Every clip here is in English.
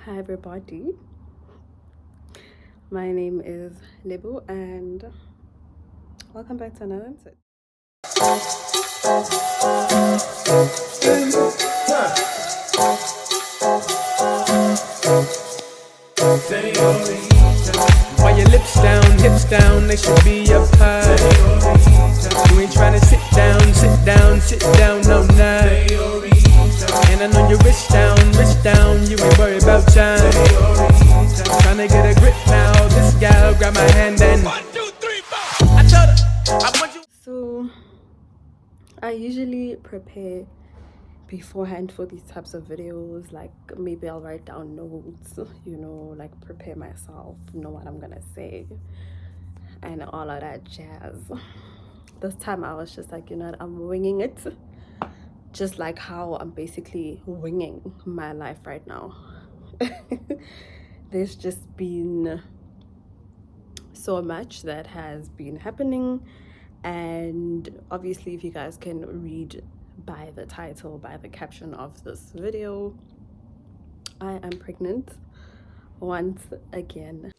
Hi everybody, my name is Libu and welcome back to another episode. Why your lips down, hips down, they should be up high. You ain't tryna sit down, no nah. And I know your wrist down, you ain't worried about time. Tryna get a grip now, this gal grab my hand and 1, 2, 3, 4. I told her, I want you. So I usually prepare beforehand for these types of videos, like maybe I'll write down notes, like prepare myself, know what I'm gonna say and all of that jazz. This time I was just like, I'm winging it, just like how I'm basically winging my life right now. There's just been so much that has been happening, and obviously if you guys can read by the title, by the caption of this video, I am pregnant once again.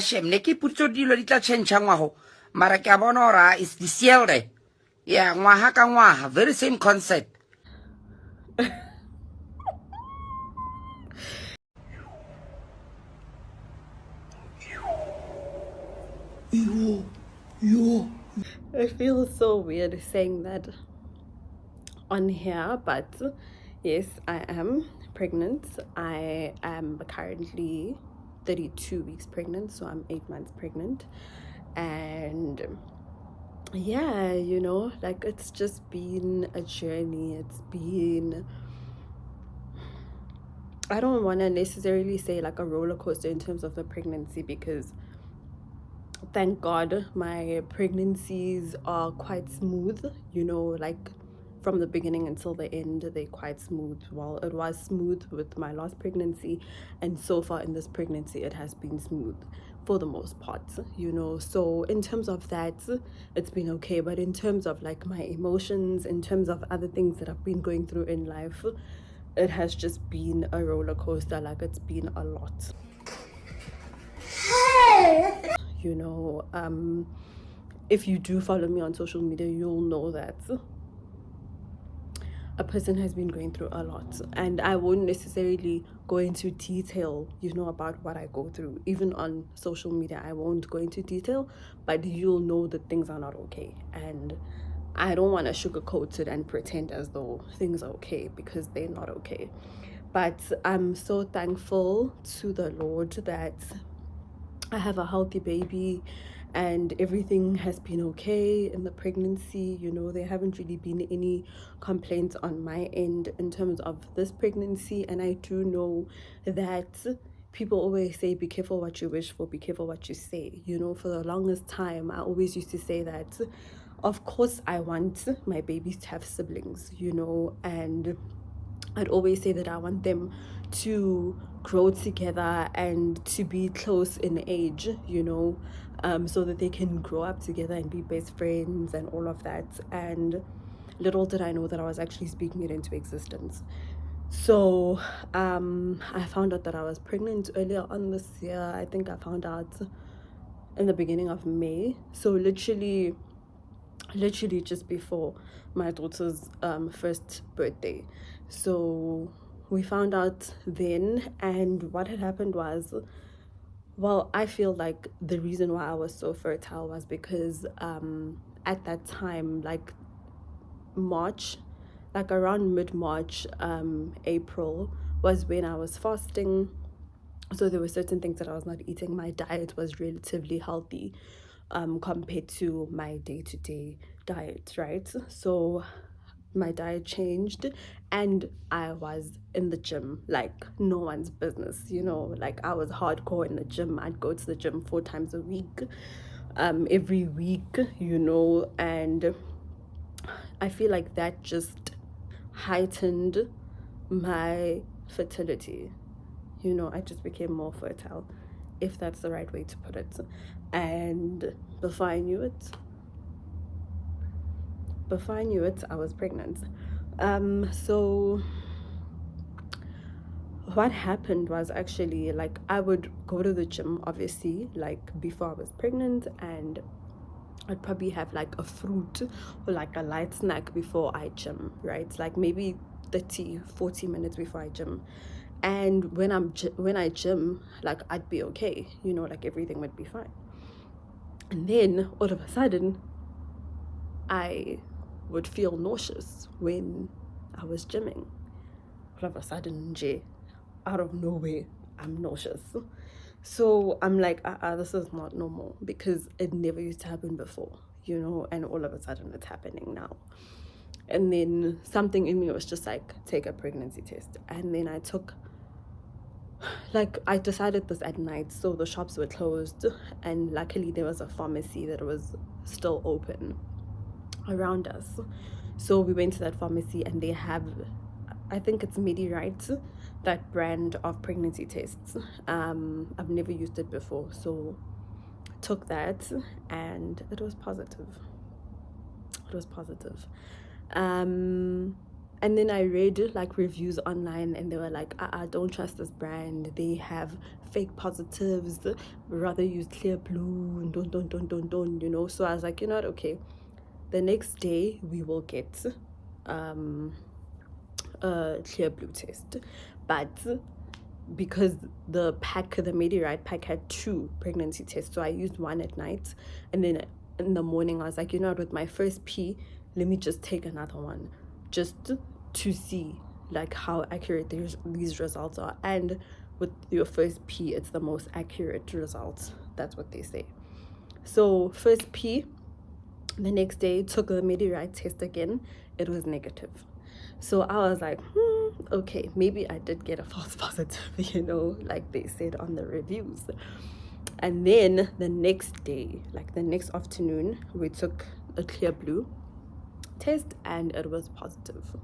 Shem ne ke putso dilo di tla change ngwago mara ke a bona ora is the sielde yeah ngwaga ka ngwaga very same concept. It feels so weird saying that on here, but yes, I am pregnant. I am currently 32 weeks pregnant, so I'm 8 months pregnant. And yeah, like it's just been a journey. It's been, I don't want to necessarily say like a roller coaster in terms of the pregnancy, because thank God my pregnancies are quite smooth, like from the beginning until the end, they're quite smooth. Well, it was smooth with my last pregnancy, and so far in this pregnancy, it has been smooth for the most part, So in terms of that, it's been okay. But in terms of like my emotions, in terms of other things that I've been going through in life, it has just been a roller coaster. Like it's been a lot. If you do follow me on social media, you'll know that a person has been going through a lot, and I won't necessarily go into detail about what I go through. Even on social media, I won't go into detail, but you'll know that things are not okay, and I don't want to sugarcoat it and pretend as though things are okay, because they're not okay. But I'm so thankful to the Lord that I have a healthy baby and everything has been okay in the pregnancy. There haven't really been any complaints on my end in terms of this pregnancy. And I do know that people always say, be careful what you wish for, be careful what you say. For the longest time, I always used to say that, of course, I want my babies to have siblings, and I'd always say that I want them to grow together and to be close in age, so that they can grow up together and be best friends and all of that. And little did I know that I was actually speaking it into existence. So I found out that I was pregnant earlier on this year. I think I found out in the beginning of May. So literally just before my daughter's first birthday. So we found out then, and what had happened was, well, I feel like the reason why I was so fertile was because at that time, like March, like around mid-March, April, was when I was fasting. So there were certain things that I was not eating. My diet was relatively healthy compared to my day-to-day diet, right? So my diet changed and I was in the gym like no one's business, like I was hardcore in the gym. I'd go to the gym 4 times a week, every week, and I feel like that just heightened my fertility. I just became more fertile, if that's the right way to put it. And before I knew it, I was pregnant. So what happened was actually, like, I would go to the gym, obviously, like before I was pregnant, and I'd probably have like a fruit or like a light snack before I gym, right? Like maybe 30-40 minutes before I gym. And when I gym, like I'd be okay, like everything would be fine. And then all of a sudden, I would feel nauseous when I was gymming. All of a sudden, out of nowhere, I'm nauseous. So I'm like, this is not normal, because it never used to happen before, and all of a sudden it's happening now. And then something in me was just like, take a pregnancy test. And then I decided this at night, so the shops were closed, and luckily there was a pharmacy that was still open around us. So we went to that pharmacy, and they have, I think it's Right, that brand of pregnancy tests. I've never used it before, so took that, and it was positive. And then I read like reviews online, and they were like, don't trust this brand, they have fake positives, rather use Clear Blue, and don't. So I was like, you know what, okay, the next day we will get a Clear Blue test. But because the Right pack had 2 pregnancy tests, so I used one at night, and then in the morning I was like, you know what, with my first P, let me just take another one, just to see like how accurate these results are. And with your first P, it's the most accurate results, that's what they say. So first P, the next day took the Right test again, it was negative. So I was like, okay, maybe I did get a false positive, like they said on the reviews. And then the next day, like the next afternoon, we took a Clear Blue test, and it was positive.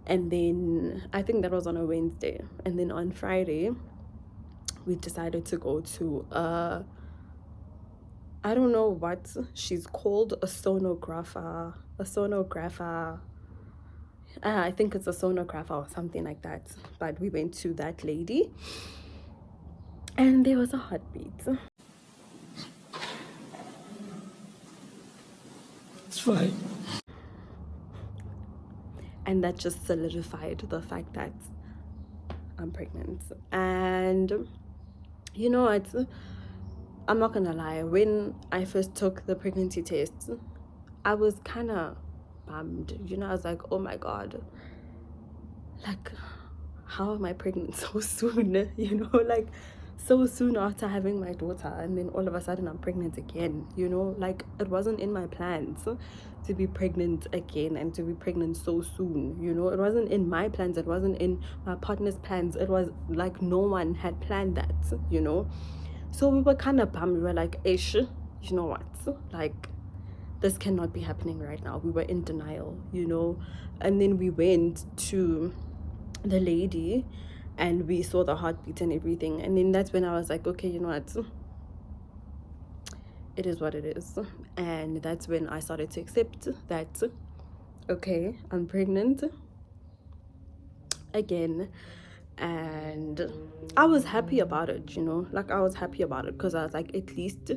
And then I think that was on a Wednesday. And then on Friday, we decided to go to I don't know what she's called, a sonographer. I think it's a sonographer or something like that. But we went to that lady, and there was a heartbeat. It's fine. And that just solidified the fact that I'm pregnant. And you know what? I'm not gonna lie. When I first took the pregnancy test, I was kind of bummed. I was like, oh my God, like, how am I pregnant so soon? Like so soon after having my daughter, and then all of a sudden I'm pregnant again. Like it wasn't in my plans to be pregnant again, and to be pregnant so soon. It wasn't in my plans, it wasn't in my partner's plans. It was like no one had planned that. So we were kind of bummed. We were like, ish, you know what, like, this cannot be happening right now. We were in denial. And then we went to the lady, and we saw the heartbeat and everything. And then that's when I was like, okay, you know what, it is what it is. And that's when I started to accept that, okay, I'm pregnant again. And I was happy about it, like I was happy about it, because I was like, at least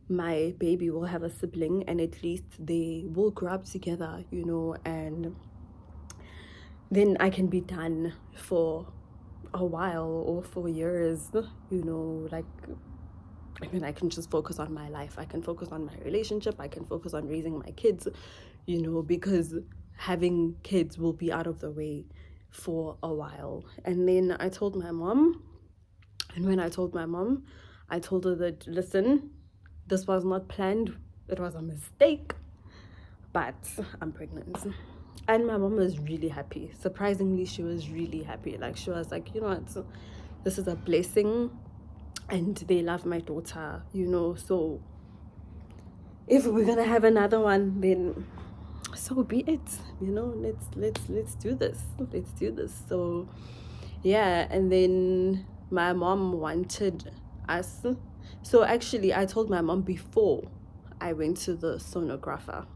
my baby will have a sibling, and at least they will grow up together, and then I can be done for a while, or for years, like, I mean, I can just focus on my life. I can focus on my relationship. I can focus on raising my kids, because having kids will be out of the way for a while. And then I told my mom, and when I told my mom, I told her that, listen, this was not planned. It was a mistake, but I'm pregnant. And my mom was really happy. Surprisingly, she was really happy. Like, she was like, you know what, this is a blessing, and they love my daughter, so if we're gonna have another one, then so be it. Let's do this. So yeah. And then my mom wanted us, so actually I told my mom before I went to the sonographer,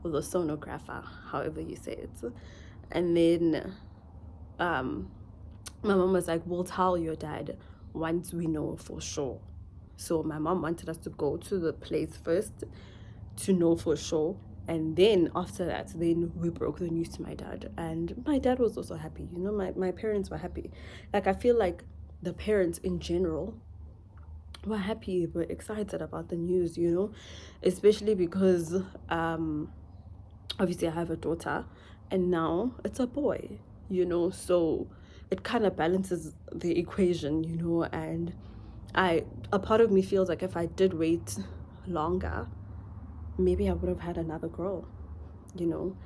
or the sonographer, however you say it. And then My mom was like, we'll tell your dad once we know for sure. So my mom wanted us to go to the place first to know for sure. And then after that, then we broke the news to my dad. And my dad was also happy. You know, my parents were happy. Like, I feel like the parents in general were happy, were excited about the news, you know, especially because obviously I have a daughter and now it's a boy, you know, so it kind of balances the equation, you know. And a part of me feels like if I did wait longer, maybe I would have had another girl, you know.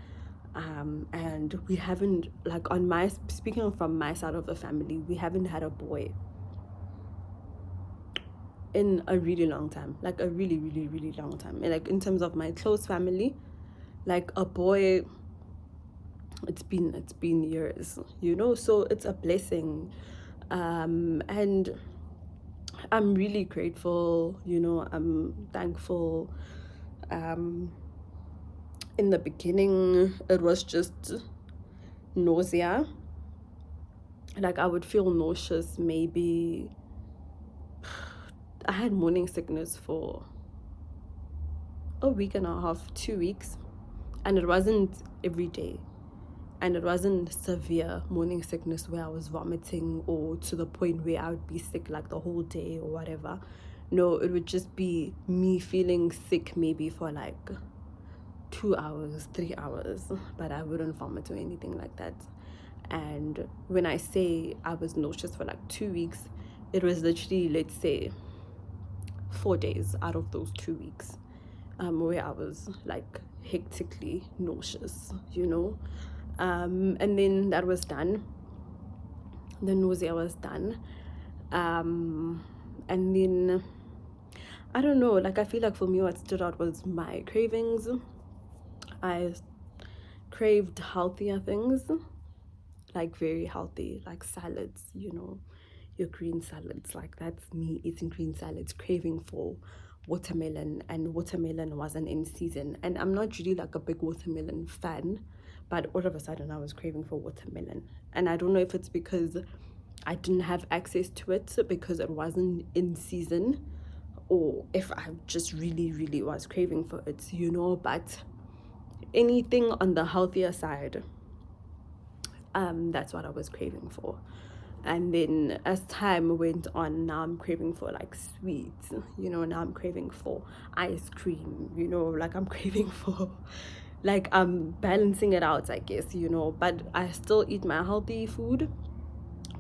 And we haven't, like, on my, speaking from my side of the family, we haven't had a boy in a really long time, like a really, really, really long time. And like in terms of my close family, like a boy, it's been years, you know. So it's a blessing, and I'm really grateful, you know. I'm thankful. In the beginning it was just nausea, like I would feel nauseous. Maybe I had morning sickness for a week and a half, 2 weeks, and it wasn't every day, and it wasn't severe morning sickness where I was vomiting or to the point where I would be sick like the whole day or whatever. No, it would just be me feeling sick maybe for like 2 hours, 3 hours, but I wouldn't vomit or anything like that. And when I say I was nauseous for like 2 weeks, it was literally, let's say, 4 days out of those 2 weeks, where I was like hectically nauseous, you know. And then that was done. The nausea was done. And then I don't know, like I feel like for me what stood out was my cravings. I craved healthier things, like very healthy, like salads, you know, your green salads. Like that's me eating green salads, craving for watermelon, and watermelon wasn't in season. And I'm not really like a big watermelon fan, but all of a sudden I was craving for watermelon. And I don't know if it's because I didn't have access to it because it wasn't in season, or if I just really, really was craving for it, you know. But anything on the healthier side, that's what I was craving for. And then as time went on, now I'm craving for like sweets, you know. Now I'm craving for ice cream, you know. Like I'm craving for, like I'm balancing it out, I guess, you know. But I still eat my healthy food,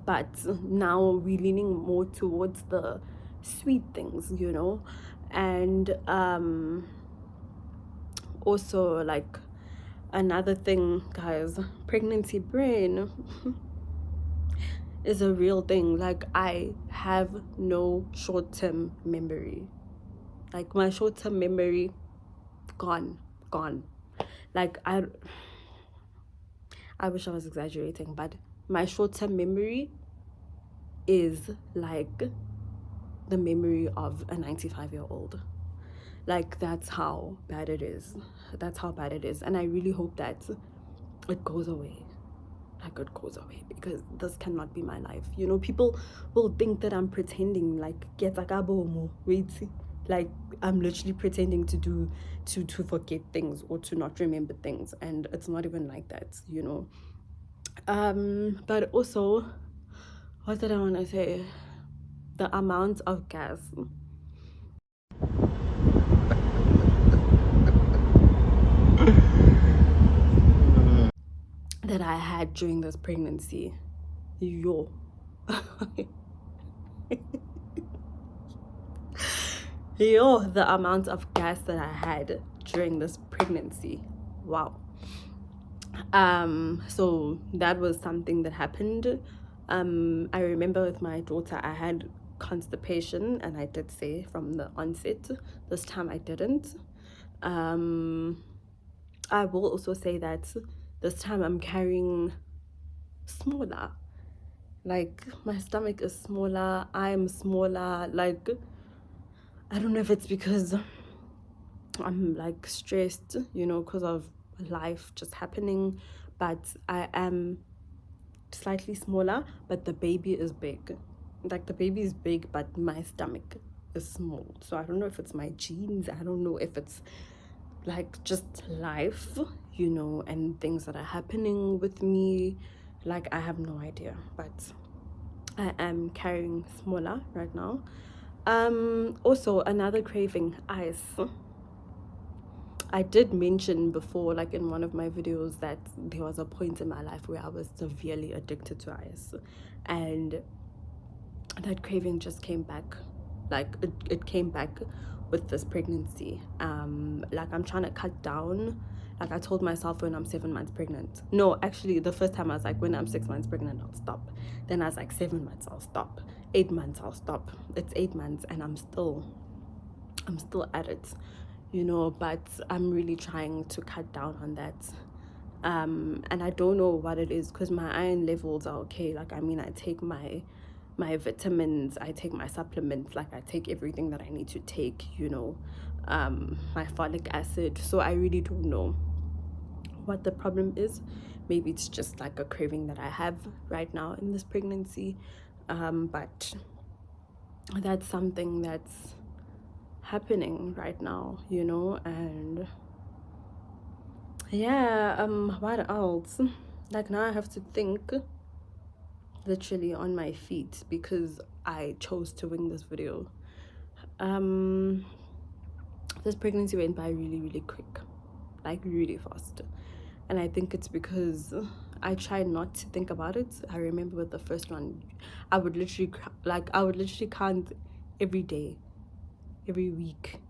but now we're leaning more towards the sweet things, you know. And also, like, another thing, guys, pregnancy brain is a real thing. Like I have no short-term memory. Like my short-term memory, gone. Like I wish I was exaggerating, but my short-term memory is like the memory of a 95-year-old. Like that's how bad it is. That's how bad it is. And I really hope that it goes away. Like it goes away, because this cannot be my life, you know. People will think that I'm pretending, like get wait, like I'm literally pretending to forget things or to not remember things, and it's not even like that, you know. But also, what did I want to say? The amount of gas that I had during this pregnancy, yo. Yo, the amount of gas that I had during this pregnancy, wow. So that was something that happened. I remember with my daughter I had constipation, and I did say from the onset. This time I didn't. I will also say that this time I'm carrying smaller. Like my stomach is smaller, I'm smaller. Like I don't know if it's because I'm like stressed, you know, because of life just happening, but I am slightly smaller, but the baby is big. Like the baby is big, but my stomach is small. So I don't know if it's my genes. I don't know if it's like just life, you know, and things that are happening with me. Like I have no idea, but I am carrying smaller right now. Also another craving, ice. I did mention before, like in one of my videos, that there was a point in my life where I was severely addicted to ice, and that craving just came back. Like it came back with this pregnancy. Like I'm trying to cut down. Like I told myself when I'm 7 months pregnant. No, actually the first time I was like, when I'm 6 months pregnant, I'll stop. Then I was like, 7 months, I'll stop. 8 months, I'll stop. It's 8 months and I'm still at it, you know, but I'm really trying to cut down on that. And I don't know what it is, because my iron levels are okay. Like I mean, I take my vitamins, I take my supplements, like I take everything that I need to take, you know, my folic acid. So I really don't know what the problem is. Maybe it's just like a craving that I have right now in this pregnancy, but that's something that's happening right now, you know. And yeah, what else? Like now I have to think literally on my feet because I chose to wing this video. This pregnancy went by really, really quick, like really fast. And I think it's because I tried not to think about it. I remember with the first one, I would literally count every day, every week,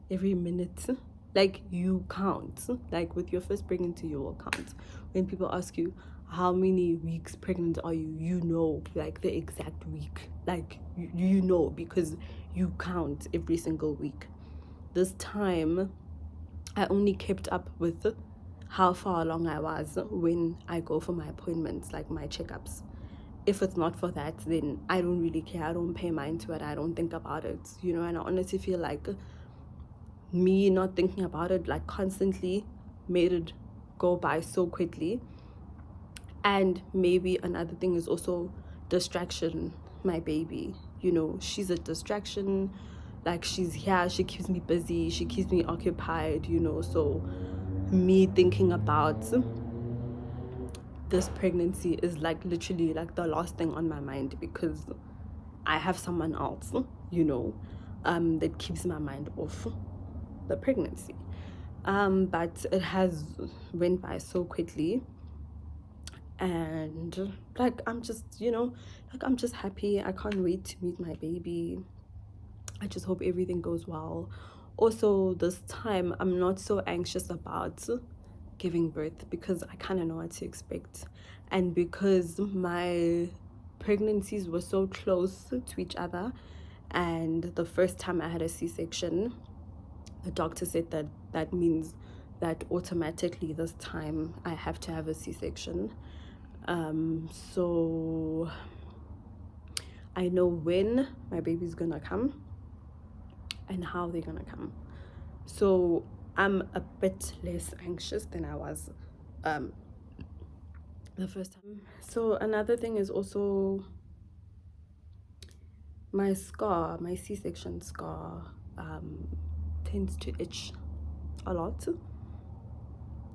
every minute. Like you count. Like with your first pregnancy, you will count. When people ask you how many weeks pregnant are you, you know, like the exact week. Like you know, because you count every single week. This time I only kept up with how far along I was when I go for my appointments, like my checkups. If it's not for that, then I don't really care. I don't pay mind to it. I don't think about it, you know. And I honestly feel like me not thinking about it like constantly made it go by so quickly. And maybe another thing is also distraction. My baby, you know, she's a distraction. Like she's here, she keeps me busy, she keeps me occupied, you know. So me thinking about this pregnancy is like literally like the last thing on my mind, because I have someone else, you know, that keeps my mind off the pregnancy. But it has went by so quickly, and like I'm just, you know, like I'm just happy. I can't wait to meet my baby. I just hope everything goes well. Also, this time I'm not so anxious about giving birth because I kind of know what to expect, and because my pregnancies were so close to each other, and the first time I had a C-section, the doctor said that that means that automatically this time I have to have a C-section. So I know when my baby's gonna come and how they're gonna come. So I'm a bit less anxious than I was the first time. So another thing is also my scar, my C-section scar, tends to itch a lot.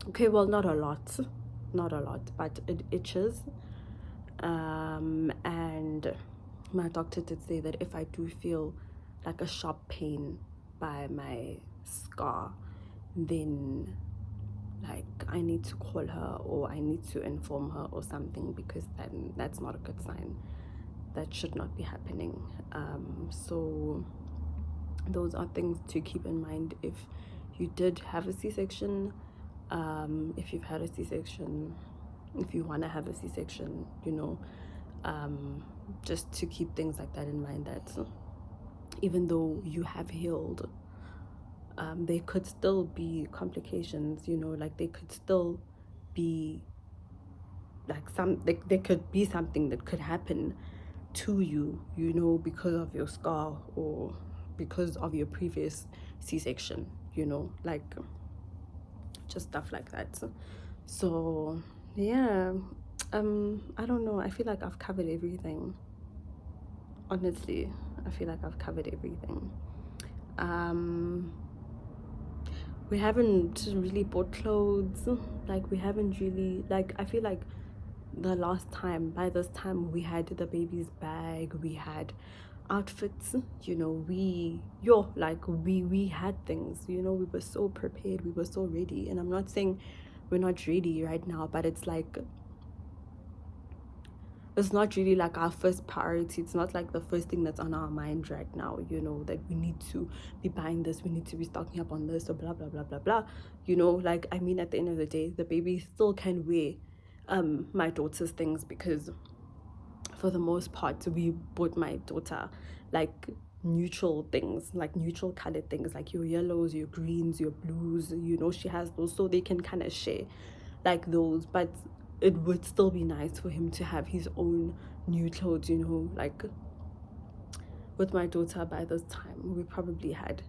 Okay, well, not a lot, but it itches. And my doctor did say that if I do feel like a sharp pain by my scar, then like I need to call her or I need to inform her or something, because then that's not a good sign. That should not be happening. So those are things to keep in mind if you did have a C-section, if you've had a C-section, if you want to have a C-section, you know, just to keep things like that in mind, that even though you have healed, there could still be complications, you know, like they could still be like there could be something that could happen to you, you know, because of your scar or because of your previous C-section, you know, like just stuff like that. So yeah, I don't know, I feel like I've covered everything. Honestly, I feel like I've covered everything. We haven't really bought clothes. Like, we haven't really, like, I feel like the last time, by this time, we had the baby's bag, we had outfits, you know, we had things, you know, we were so prepared, we were so ready. And I'm not saying we're not ready right now, but it's like, it's not really like our first priority. It's not like the first thing that's on our mind right now, you know, that we need to be buying this, we need to be stocking up on this, or blah blah blah blah blah, you know. Like, I mean, at the end of the day, the baby still can wear my daughter's things, because for the most part we bought my daughter like neutral things, like neutral colored things, like your yellows, your greens, your blues, you know. She has those, so they can kind of share like those. But it would still be nice for him to have his own new clothes, you know. Like, with my daughter, by this time we probably had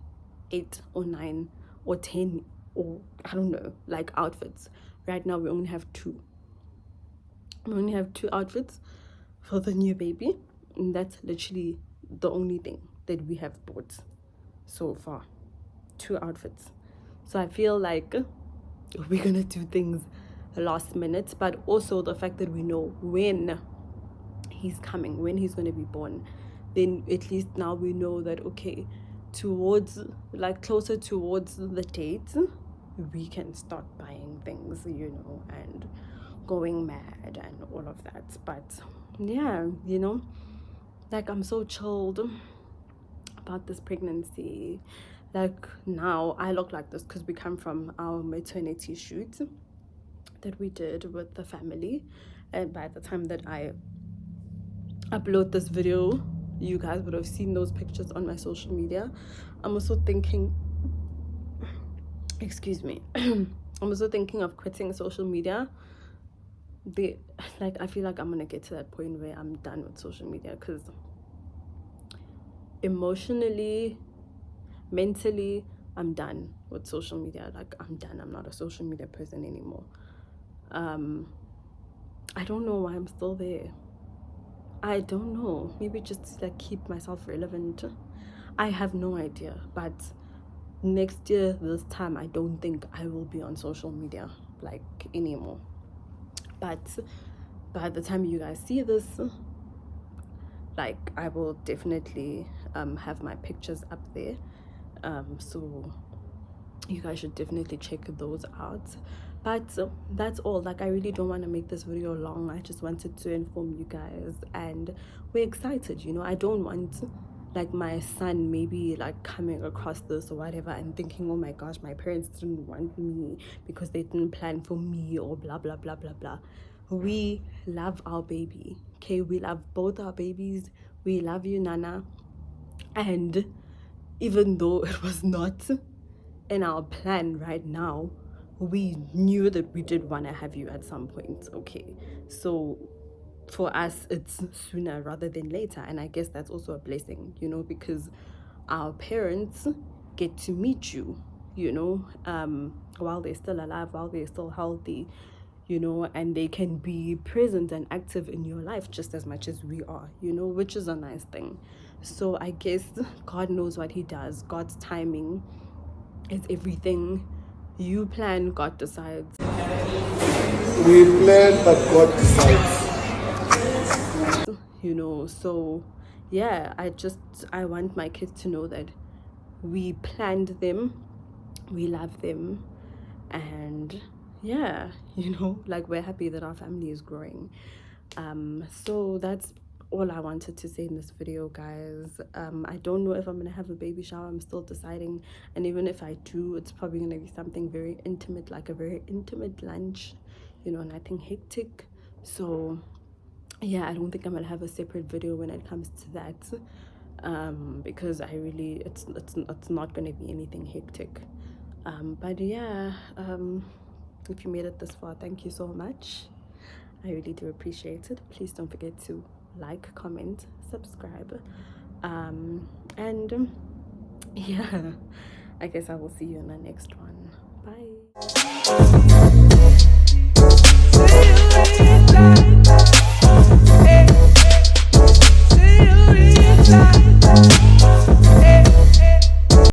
8 or 9 or 10, or I don't know, like, outfits. Right now we only have 2. We only have 2 outfits for the new baby, and that's literally the only thing that we have bought so far. 2 outfits. So I feel like we're gonna do things last minute, but also the fact that we know when he's coming, when he's going to be born, then at least now we know that, okay, towards, like, closer towards the date, we can start buying things, you know, and going mad and all of that. But yeah, you know, like, I'm so chilled about this pregnancy. Like, now I look like this because we come from our maternity shoot that we did with the family, and by the time that I upload this video, you guys would have seen those pictures on my social media. I'm also thinking, excuse me, I'm also thinking of quitting social media. I feel like I'm gonna get to that point where I'm done with social media, because emotionally, mentally, I'm done with social media. Like, I'm done. I'm not a social media person anymore. I don't know why I'm still there. I don't know. Maybe just like keep myself relevant. I have no idea. But next year, this time, I don't think I will be on social media like anymore. But by the time you guys see this, like, I will definitely have my pictures up there. So you guys should definitely check those out. But that's all. Like, I really don't want to make this video long. I just wanted to inform you guys, and we're excited, you know. I don't want, like, my son maybe like coming across this or whatever and thinking, oh my gosh, my parents didn't want me because they didn't plan for me, or blah blah blah blah blah. We love our baby, okay? We love both our babies. We love you, Nana. And even though it was not in our plan right now, we knew that we did want to have you at some point, okay? So for us, it's sooner rather than later. And I guess that's also a blessing, you know, because our parents get to meet you, you know, while they're still alive, while they're still healthy, you know, and they can be present and active in your life just as much as we are, you know, which is a nice thing. So I guess God knows what he does. God's timing is everything. You plan, God decides. We plan, but God decides. You know, so yeah, I want my kids to know that we planned them, we love them, and yeah, you know, like, we're happy that our family is growing. So that's all I wanted to say in this video, guys. I don't know if I'm gonna have a baby shower. I'm still deciding, and even if I do, it's probably gonna be something very intimate, like a very intimate lunch, you know, nothing hectic. So yeah, I don't think I'm gonna have a separate video when it comes to that, because I really, it's not gonna be anything hectic. But yeah, if you made it this far, thank you so much. I really do appreciate it. Please don't forget to like, comment, subscribe, and yeah, I guess I will see you in the next one. Bye.